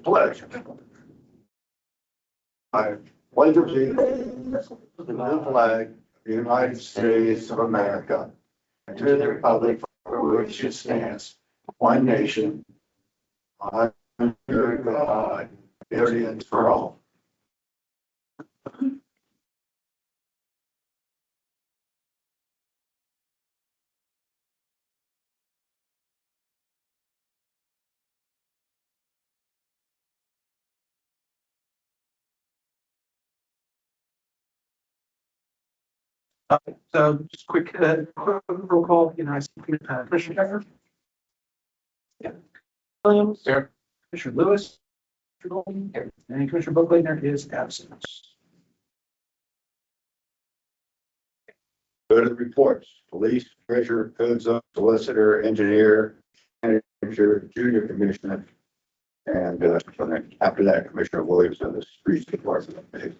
pledge. I pledge allegiance to the flag of the United States of America and to the republic for which it stands, one nation, under God, liberty for all. So just quick roll call, Commissioner Decker. Yeah. Williams. Here. Commissioner Lewis. Commissioner Golden. Here. And Commissioner Bookleitner is absent. Go to the reports. Police, treasurer, codes officer, solicitor, engineer, manager, junior commissioner. And after that, Commissioner Williams of the streets department.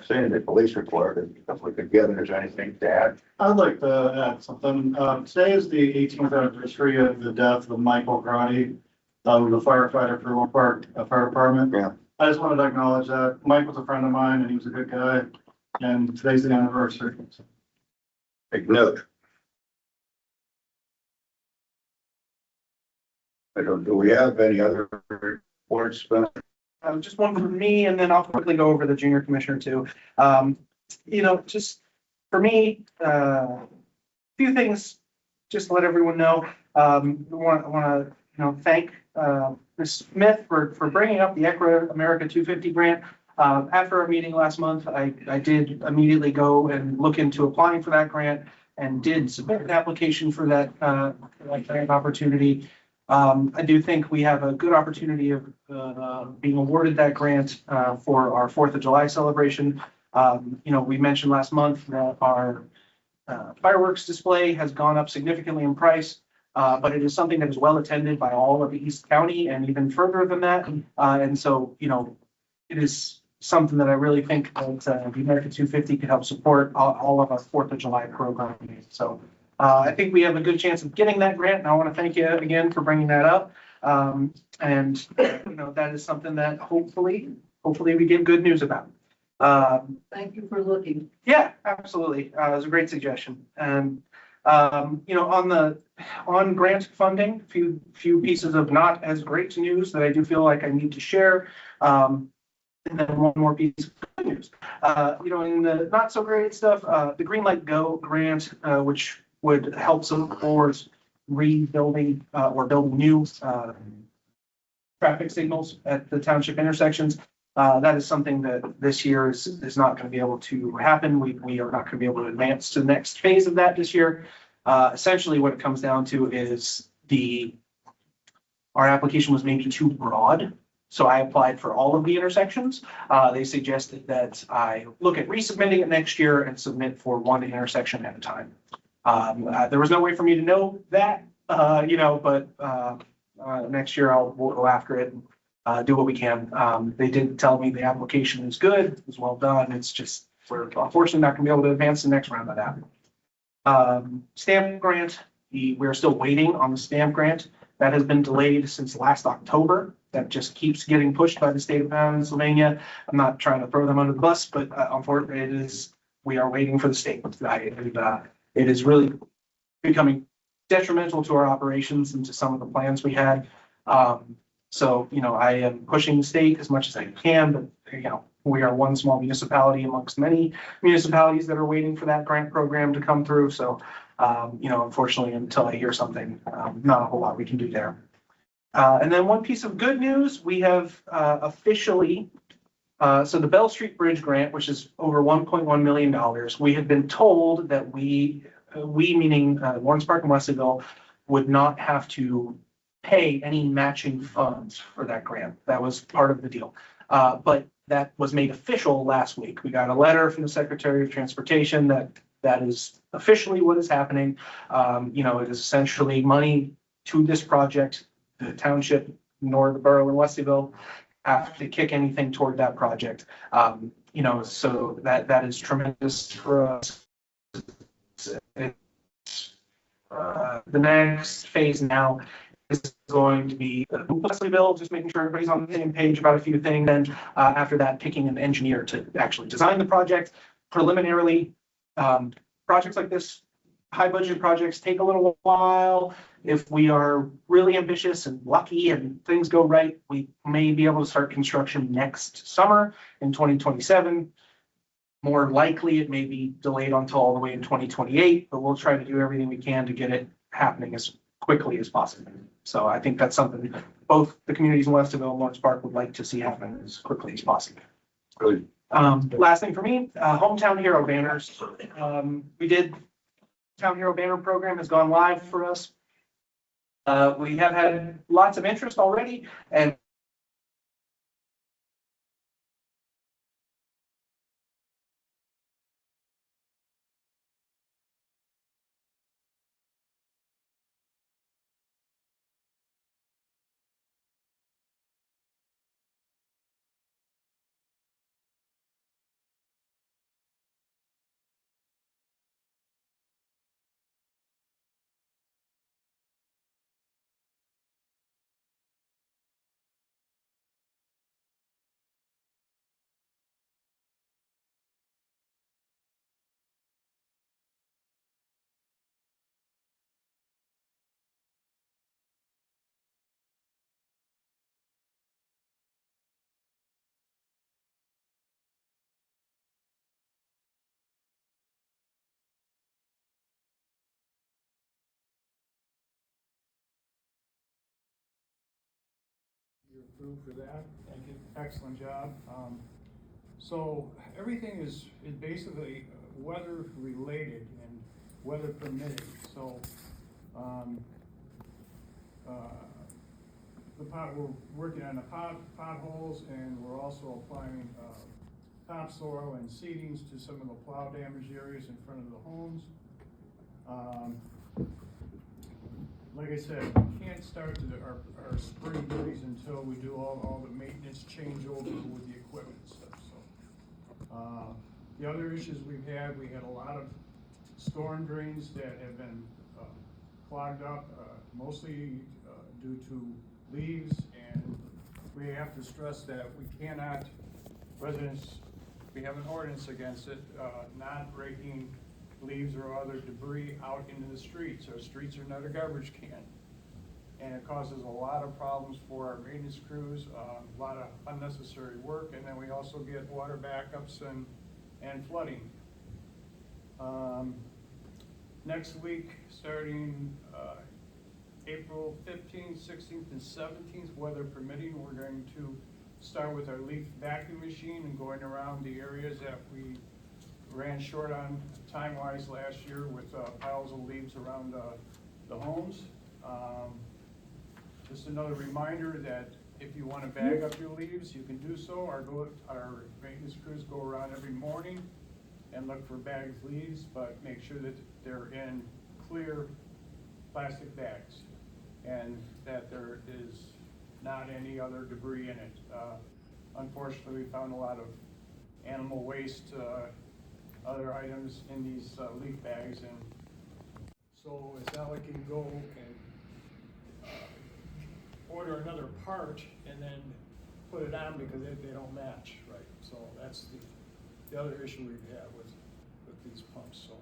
Saying the police report, if we could get, there's anything to add? I'd like to add something. Today is the 18th anniversary of the death of Michael Grani, the firefighter for Lawrence Park Fire Department. Yeah. I just wanted to acknowledge that Mike was a friend of mine and he was a good guy. And today's the anniversary. Take note. Do we have any other reports, Spencer? Just one from me, and then I'll quickly go over the junior commissioner too. Just for me, a few things just to let everyone know. Want to thank Ms. Smith for bringing up the ECRA America 250 grant. After our meeting last month, I did immediately go and look into applying for that grant and did submit an application for that grant opportunity. I do think we have a good opportunity of being awarded that grant for our 4th of July celebration. We mentioned last month that our fireworks display has gone up significantly in price, but it is something that is well attended by all of East County and even further than that. And so, it is something that I really think that the America 250 could help support all of our 4th of July programming. So I think we have a good chance of getting that grant, and I want to thank you again for bringing that up. That is something that hopefully we get good news about. Thank you for looking. Yeah, absolutely. It was a great suggestion. And on grant funding, few pieces of not as great news that I do feel like I need to share. And then one more piece of good news. In the not so great stuff, the Green Light Go grant, which would help support rebuilding or building new traffic signals at the township intersections. That is something that this year is not going to be able to happen. We are not going to be able to advance to the next phase of that this year. Essentially, what it comes down to is our application was maybe too broad. So I applied for all of the intersections. They suggested that I look at resubmitting it next year and submit for one intersection at a time. There was no way for me to know that, but next year we'll go after it and do what we can. They did tell me the application is good, it was well done. It's just, we're unfortunately not gonna be able to advance the next round of that. Stamp grant, we're still waiting on the stamp grant. That has been delayed since last October. That just keeps getting pushed by the state of Pennsylvania. I'm not trying to throw them under the bus, but unfortunately we are waiting for the state. It is really becoming detrimental to our operations and to some of the plans we had. So, I am pushing the state as much as I can, but, we are one small municipality amongst many municipalities that are waiting for that grant program to come through. So, unfortunately, until I hear something, not a whole lot we can do there. And then one piece of good news, we have officially, so the Bell Street Bridge grant, which is over $1.1 million, we had been told that we meaning Lawrence Park and Wesleyville, would not have to pay any matching funds for that grant. That was part of the deal. But that was made official last week. We got a letter from the Secretary of Transportation that is officially what is happening. It is essentially money to this project. The township nor the borough in Wesleyville have to kick anything toward that project. So that is tremendous for us. The next phase now is going to be Wesleyville, just making sure everybody's on the same page about a few things. And after that, picking an engineer to actually design the project. Preliminarily, projects like this, high budget projects take a little while. If we are really ambitious and lucky and things go right, we may be able to start construction next summer in 2027. More likely, it may be delayed until all the way in 2028, but we'll try to do everything we can to get it happening as quickly as possible. So I think that's something both the communities in Westerville and Lawrence Park would like to see happen as quickly as possible. Good. Last thing for me, hometown hero banners. We did Town Hero Banner program has gone live for us. We have had lots of interest already, and You're approved for that. Thank you. Excellent job. So everything is basically weather related and weather permitting. So we're working on the potholes, and we're also applying topsoil and seedings to some of the plow damaged areas in front of the homes. Like I said, we can't start our spring duties until we do all the maintenance changeover with the equipment and stuff, so. The other issues we had a lot of storm drains that have been clogged up, mostly due to leaves, and we have to stress that we cannot, residents, we have an ordinance against it, not breaking leaves or other debris out into the streets. Our streets are not a garbage can. And it causes a lot of problems for our maintenance crews, a lot of unnecessary work, and then we also get water backups and flooding. Next week, starting April 15th, 16th, and 17th, weather permitting, we're going to start with our leaf vacuum machine and going around the areas that we ran short on time-wise last year with piles of leaves around the homes. Just another reminder that if you want to bag up your leaves, you can do so. Our maintenance crews go around every morning and look for bagged leaves, but make sure that they're in clear plastic bags and that there is not any other debris in it. Unfortunately, we found a lot of animal waste, other items in these leaf bags, and so it's not like you can go and order another part and then put it on because they don't match, right? So that's the other issue we've had with these pumps, so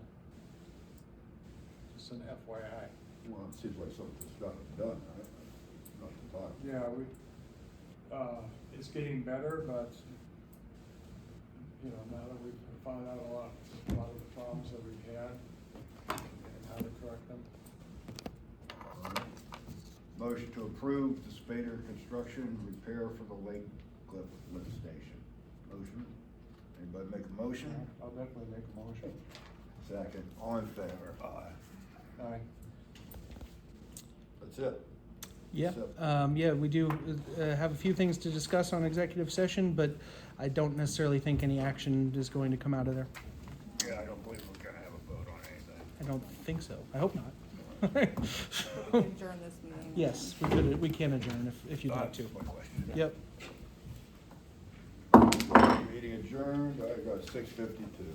just an FYI. Well, it seems like something's got to be done, right? Not the time. Yeah, it's getting better, but you know, now that we've found out a lot of the problems that we've had and how to correct them. Motion to approve the Spader construction repair for the Lake Cliff lift station. Motion. Anybody make a motion? I'll definitely make a motion. Second. All in favor? Aye. Aye. That's it. Yeah, So- yeah, we do have a few things to discuss on executive session, but I don't necessarily think any action is going to come out of there. Yeah, I don't believe we're gonna have a vote on anything. I don't think so. I hope not. Adjourn this meeting. Yes, we can adjourn if you'd like to. That's my question. Yep. Meeting adjourned. I got 6:52.